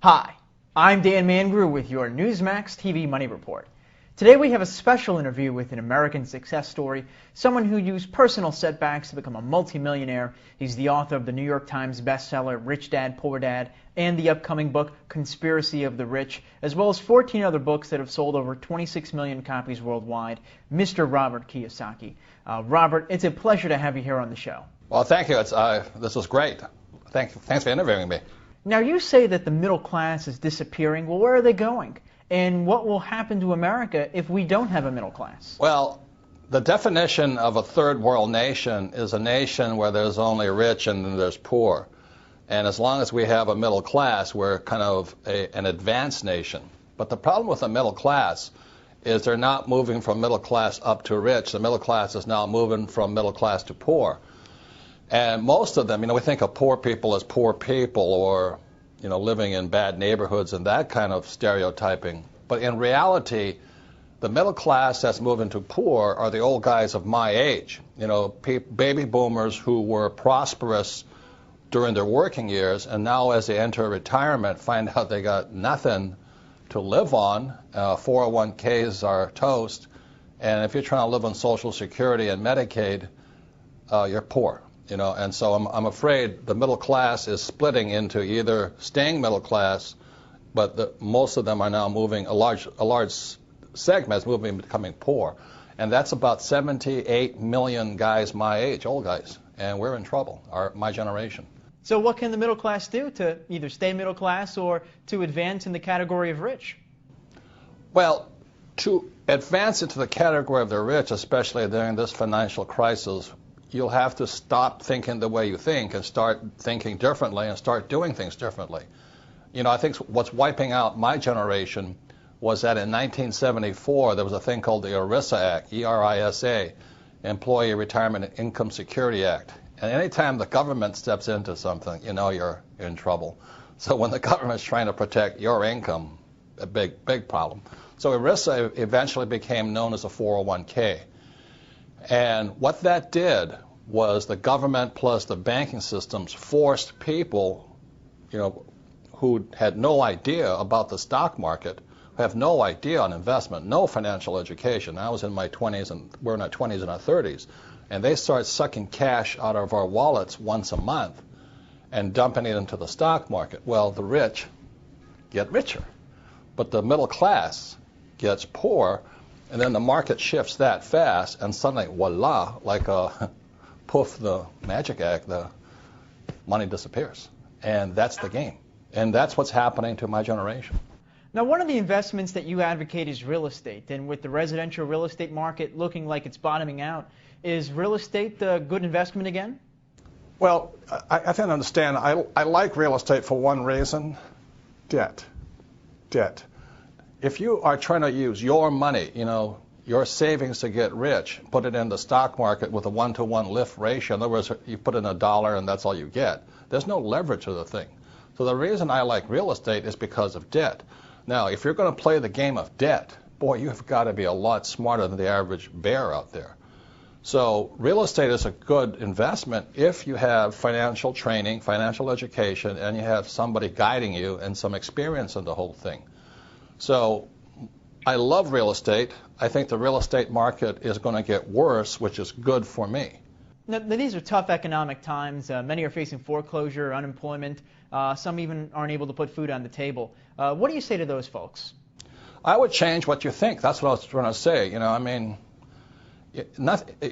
Hi, I'm Dan Mangrew with your Newsmax TV Money Report. Today we have a special interview with an American success story, someone who used personal setbacks to become a multimillionaire. He's the author of the New York Times bestseller Rich Dad, Poor Dad, and the upcoming book Conspiracy of the Rich, as well as 14 other books that have sold over 26 million copies worldwide, Mr. Robert Kiyosaki. Robert, it's a pleasure to have you here on the show. Well, thank you. This was great. Thanks for interviewing me. Now, you say that the middle class is disappearing. Well, where are they going? And what will happen to America if we don't have a middle class? Well, the definition of a third world nation is a nation where there's only rich and then there's poor. And as long as we have a middle class, we're kind of an advanced nation. But the problem with the middle class is they're not moving from middle class up to rich. The middle class is now moving from middle class to poor. And most of them, we think of poor people as poor people or, living in bad neighborhoods and that kind of stereotyping. But in reality, the middle class that's moving to poor are the old guys of my age. Baby boomers who were prosperous during their working years, and now as they enter retirement find out they got nothing to live on. 401ks are toast. And if you're trying to live on Social Security and Medicaid, you're poor. And so I'm afraid the middle class is splitting into either staying middle class, but most of them are now moving, a large segment is moving, becoming poor. And that's about 78 million guys my age, old guys, and we're in trouble, my generation. So what can the middle class do to either stay middle class or to advance in the category of rich? Well, to advance into the category of the rich, especially during this financial crisis, you'll have to stop thinking the way you think and start thinking differently and start doing things differently. I think what's wiping out my generation was that in 1974 there was a thing called the ERISA Act, E-R-I-S-A, Employee Retirement and Income Security Act. And anytime the government steps into something, you're in trouble. So when the government's trying to protect your income, a big problem. So ERISA eventually became known as a 401k. And what that did was the government plus the banking systems forced people, who had no idea about the stock market, who have no idea on investment, no financial education. I was in my 20s and we're in our 20s and our 30s. And they start sucking cash out of our wallets once a month and dumping it into the stock market. Well, the rich get richer, but the middle class gets poor. And then the market shifts that fast, and suddenly, voila, like a poof, the magic egg, the money disappears. And that's the game. And that's what's happening to my generation. Now, one of the investments that you advocate is real estate. And with the residential real estate market looking like it's bottoming out, is real estate a good investment again? Well, I don't understand. I like real estate for one reason: debt. If you are trying to use your money, your savings to get rich, put it in the stock market with a 1-to-1 lift ratio, in other words, you put in $1 and that's all you get, there's no leverage to the thing. So the reason I like real estate is because of debt. Now, if you're going to play the game of debt, boy, you've got to be a lot smarter than the average bear out there. So real estate is a good investment if you have financial training, financial education, and you have somebody guiding you and some experience in the whole thing. So I love real estate. I think the real estate market is going to get worse, which is good for me. Now, these are tough economic times. Many are facing foreclosure, unemployment. Some even aren't able to put food on the table. What do you say to those folks? I would change what you think. That's what I was trying to say.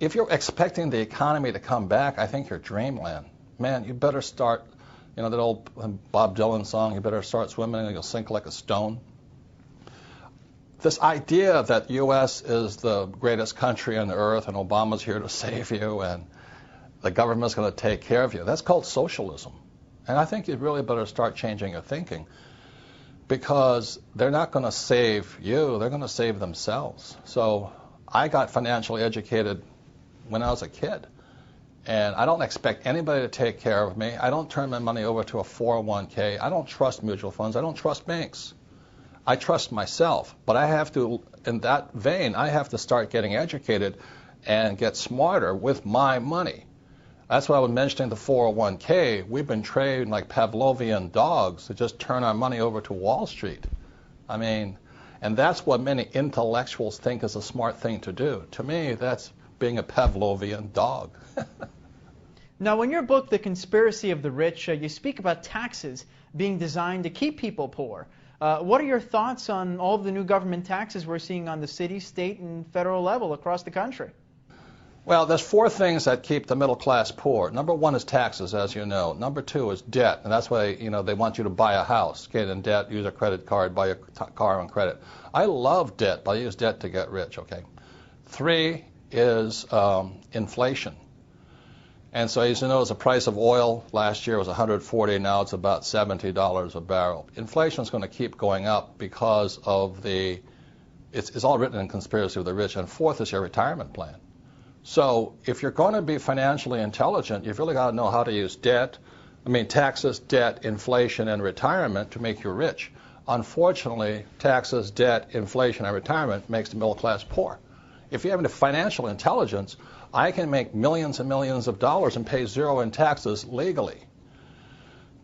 If you're expecting the economy to come back, I think you're dreamland. Man, you better start, that old Bob Dylan song, you better start swimming and you'll sink like a stone. This idea that U.S. is the greatest country on earth and Obama's here to save you and the government's going to take care of you, that's called socialism. And I think you really better start changing your thinking, because they're not going to save you, they're going to save themselves. So I got financially educated when I was a kid, and I don't expect anybody to take care of me. I don't turn my money over to a 401k. I don't trust mutual funds. I don't trust banks. I trust myself, but I have to, in that vein, I have to start getting educated and get smarter with my money. That's why I was mentioning the 401k. We've been trading like Pavlovian dogs to just turn our money over to Wall Street. I mean, and that's what many intellectuals think is a smart thing to do. To me, that's being a Pavlovian dog. Now, in your book, The Conspiracy of the Rich, you speak about taxes being designed to keep people poor. What are your thoughts on all of the new government taxes we're seeing on the city, state, and federal level across the country? Well, there's four things that keep the middle class poor. Number one is taxes, as you know. Number two is debt, and that's why they want you to buy a house, get in debt, use a credit card, buy a car on credit. I love debt, but I use debt to get rich. Okay. Three is inflation. And so, as you know, the price of oil last year was $140. Now it's about $70 a barrel. Inflation is going to keep going up because of it's all written in Conspiracy of the Rich. And fourth is your retirement plan. So if you're going to be financially intelligent, you've really got to know how to use taxes, debt, inflation, and retirement to make you rich. Unfortunately, taxes, debt, inflation, and retirement makes the middle class poor. If you have any financial intelligence, I can make millions and millions of dollars and pay zero in taxes legally.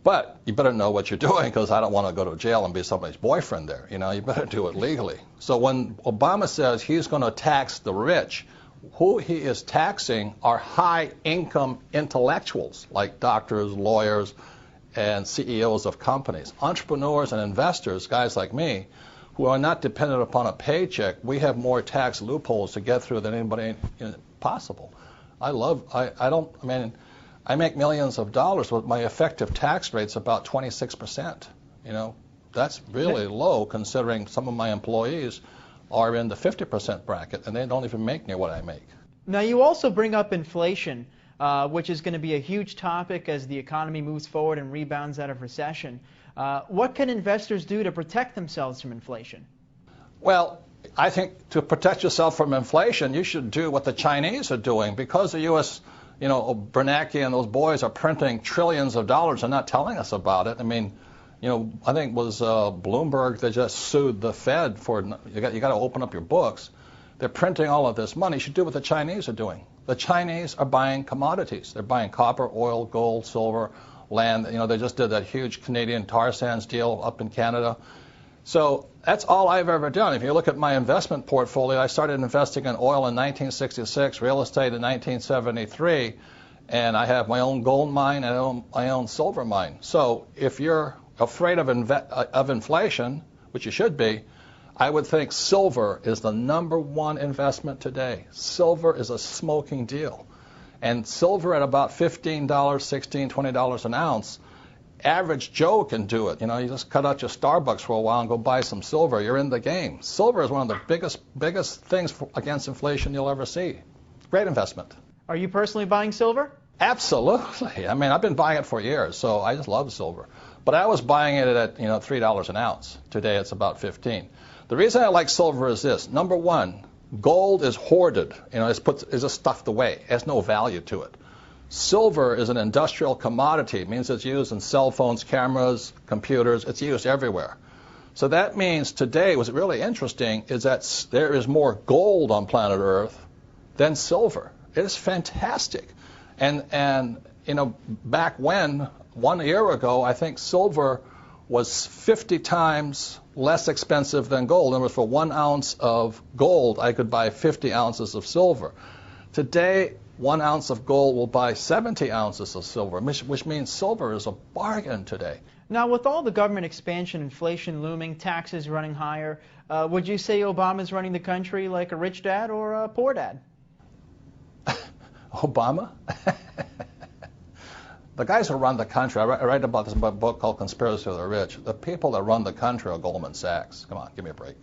But you better know what you're doing, because I don't want to go to jail and be somebody's boyfriend there. You better do it legally. So when Obama says he's going to tax the rich, who he is taxing are high-income intellectuals like doctors, lawyers, and CEOs of companies. Entrepreneurs and investors, guys like me, who are not dependent upon a paycheck, we have more tax loopholes to get through than anybody possible. I make millions of dollars, but my effective tax rate's about 26%. That's really low considering some of my employees are in the 50% bracket, and they don't even make near what I make. Now, you also bring up inflation, which is going to be a huge topic as the economy moves forward and rebounds out of recession. What can investors do to protect themselves from inflation? Well, I think to protect yourself from inflation, you should do what the Chinese are doing. Because the U.S., Bernanke and those boys are printing trillions of dollars and not telling us about it. I think it was Bloomberg that just sued the Fed for you got to open up your books. They're printing all of this money. You should do what the Chinese are doing. The Chinese are buying commodities. They're buying copper, oil, gold, silver, land. They just did that huge Canadian tar sands deal up in Canada. So that's all I've ever done. If you look at my investment portfolio, I started investing in oil in 1966, real estate in 1973, and I have my own gold mine and my own silver mine. So if you're afraid of inflation, which you should be, I would think silver is the number one investment today. Silver is a smoking deal. And silver at about $15, $16, $20 an ounce, average Joe can do it. You just cut out your Starbucks for a while and go buy some silver. You're in the game. Silver is one of the biggest things against inflation you'll ever see. Great investment. Are you personally buying silver? Absolutely. I've been buying it for years, so I just love silver. But I was buying it at $3 an ounce. Today it's about 15. The reason I like silver is this. Number one, gold is hoarded. It's just stuffed away. It has no value to it. Silver is an industrial commodity. It means it's used in cell phones, cameras, computers. It's used everywhere. So that means today, what's really interesting is that there is more gold on planet Earth than silver. It is fantastic. And back when, 1 year ago, I think silver was 50 times less expensive than gold. In other words, for 1 ounce of gold, I could buy 50 ounces of silver. Today, 1 ounce of gold will buy 70 ounces of silver, which means silver is a bargain today. Now, with all the government expansion, inflation looming, taxes running higher, would you say Obama's running the country like a rich dad or a poor dad? Obama? The guys who run the country, I write about this in a book called Conspiracy of the Rich. The people that run the country are Goldman Sachs. Come on, give me a break.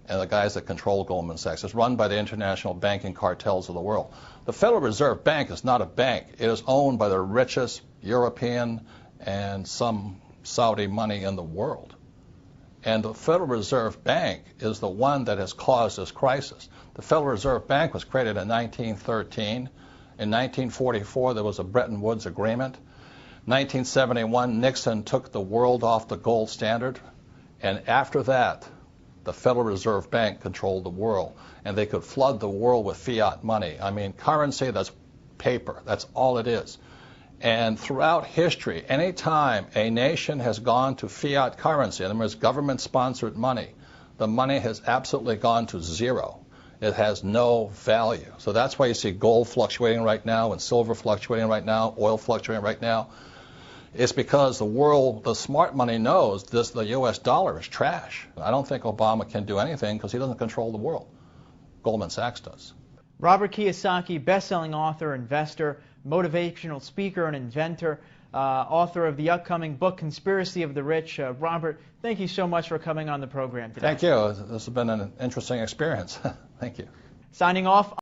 And the guys that control Goldman Sachs. It's run by the international banking cartels of the world. The Federal Reserve Bank is not a bank. It is owned by the richest European and some Saudi money in the world. And the Federal Reserve Bank is the one that has caused this crisis. The Federal Reserve Bank was created in 1913. In 1944, there was a Bretton Woods Agreement. 1971, Nixon took the world off the gold standard. And after that, the Federal Reserve Bank controlled the world. And they could flood the world with fiat money. Currency that's paper. That's all it is. And throughout history, any time a nation has gone to fiat currency, in other words, government-sponsored money, the money has absolutely gone to zero. It has no value. So that's why you see gold fluctuating right now and silver fluctuating right now, oil fluctuating right now. It's because the world, the smart money knows the U.S. dollar is trash. I don't think Obama can do anything because he doesn't control the world. Goldman Sachs does. Robert Kiyosaki, best-selling author, investor, motivational speaker, and inventor, author of the upcoming book, Conspiracy of the Rich. Robert, thank you so much for coming on the program today. Thank you. This has been an interesting experience. Thank you. Signing off.